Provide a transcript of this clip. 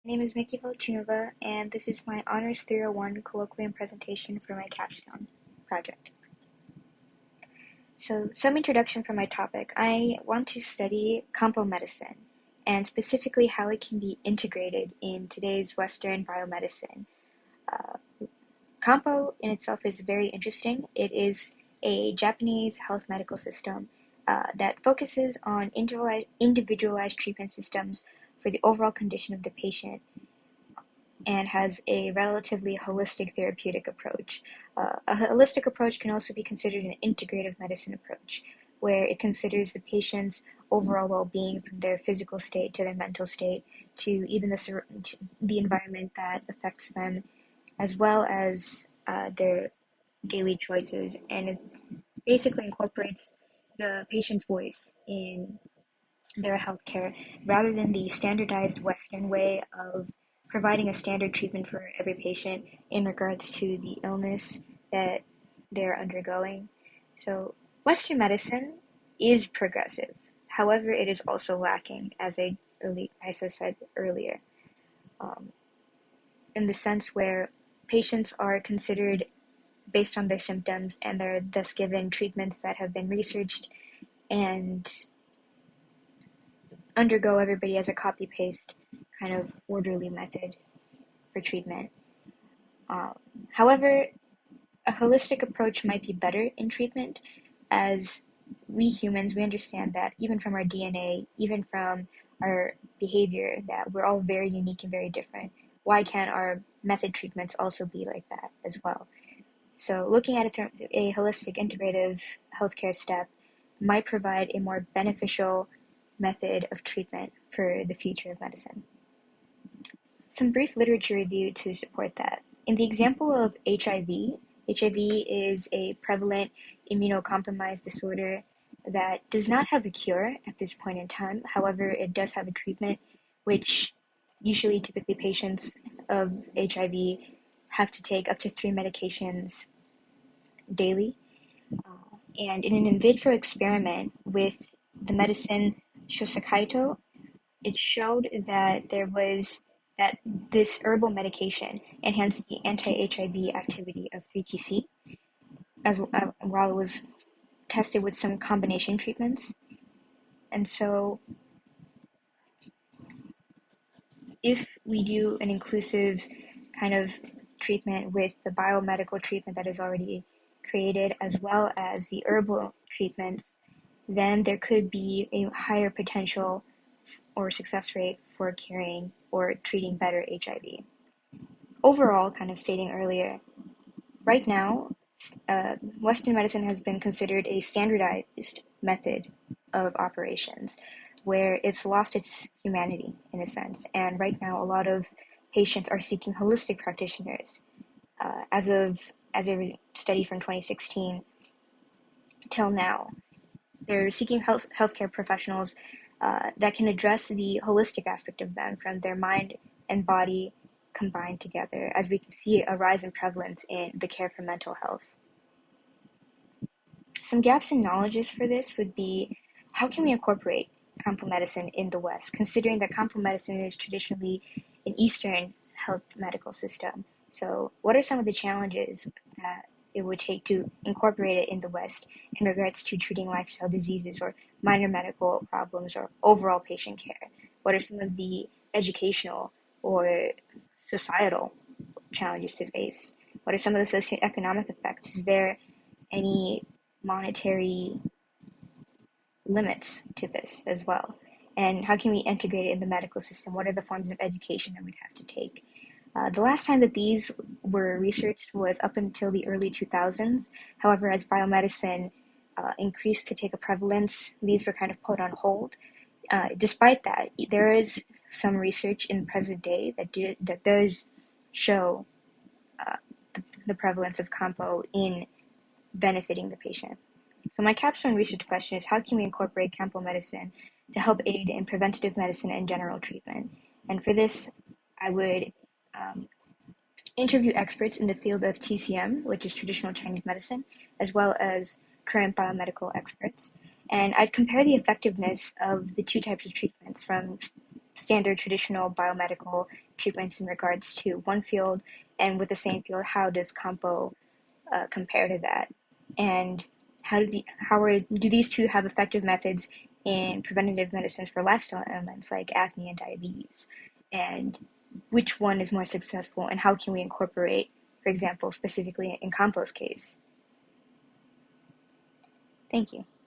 My name is Mickey Volchinova, and this is my Honors 301 colloquium presentation for my Capstone project. So, some introduction for my topic. I want to study compo medicine, and specifically how it can be integrated in today's Western biomedicine. Compo in itself is very interesting. It is a Japanese health medical system that focuses on individualized treatment systems for the overall condition of the patient and has a relatively holistic therapeutic approach. A holistic approach can also be considered an integrative medicine approach, where it considers the patient's overall well-being from their physical state to their mental state to even the environment that affects them, as well as their daily choices, and it basically incorporates the patient's voice in their healthcare rather than the standardized Western way of providing a standard treatment for every patient in regards to the illness that they're undergoing. So, Western medicine is progressive. However, it is also lacking, as I said earlier, um, in the sense where patients are considered based on their symptoms and they're thus given treatments that have been researched and undergo everybody as a copy paste kind of orderly method for treatment. Um, However, a holistic approach might be better in treatment, as we humans, we understand that even from our DNA, even from our behavior, that we're all very unique and very different. Why can't our method treatments also be like that as well? So looking at it through a holistic integrative healthcare step might provide a more beneficial method of treatment for the future of medicine. Some brief literature review to support that. In the example of HIV is a prevalent immunocompromised disorder that does not have a cure at this point in time. However, it does have a treatment, which typically patients of HIV have to take up to 3 medications daily. And in an in vitro experiment with the medicine Shosakaito, it showed that this herbal medication enhanced the anti-HIV activity of 3TC while it was tested with some combination treatments. And so, if we do an inclusive kind of treatment with the biomedical treatment that is already created, as well as the herbal treatments, then there could be a higher potential or success rate for curing or treating better HIV. Overall, kind of stating earlier, right now, Western medicine has been considered a standardized method of operations where it's lost its humanity in a sense. And right now, a lot of patients are seeking holistic practitioners. As a study from 2016 till now, they're seeking healthcare professionals that can address the holistic aspect of them from their mind and body combined together, as we can see a rise in prevalence in the care for mental health. Some gaps in knowledges for this would be, how can we incorporate compo medicine in the West, considering that compo medicine is traditionally an Eastern health medical system? So what are some of the challenges that it would take to incorporate it in the West in regards to treating lifestyle diseases or minor medical problems or overall patient care? What are some of the educational or societal challenges to face? What are some of the socioeconomic effects? Is there any monetary limits to this as well? And how can we integrate it in the medical system? What are the forms of education that we'd have to take? The last time that these were researched was up until the early 2000s. However, as biomedicine increased to take a prevalence, these were kind of put on hold. Despite that, there is some research in present day that does show the prevalence of compo in benefiting the patient. So my capstone research question is, how can we incorporate compo medicine to help aid in preventative medicine and general treatment? And for this, I would interview experts in the field of TCM, which is traditional Chinese medicine, as well as current biomedical experts. And I'd compare the effectiveness of the two types of treatments from standard traditional biomedical treatments in regards to one field, and with the same field, how does compo compare to that? And do these two have effective methods in preventative medicines for lifestyle ailments like acne and diabetes? And which one is more successful, and how can we incorporate, for example, specifically in compo's case? Thank you.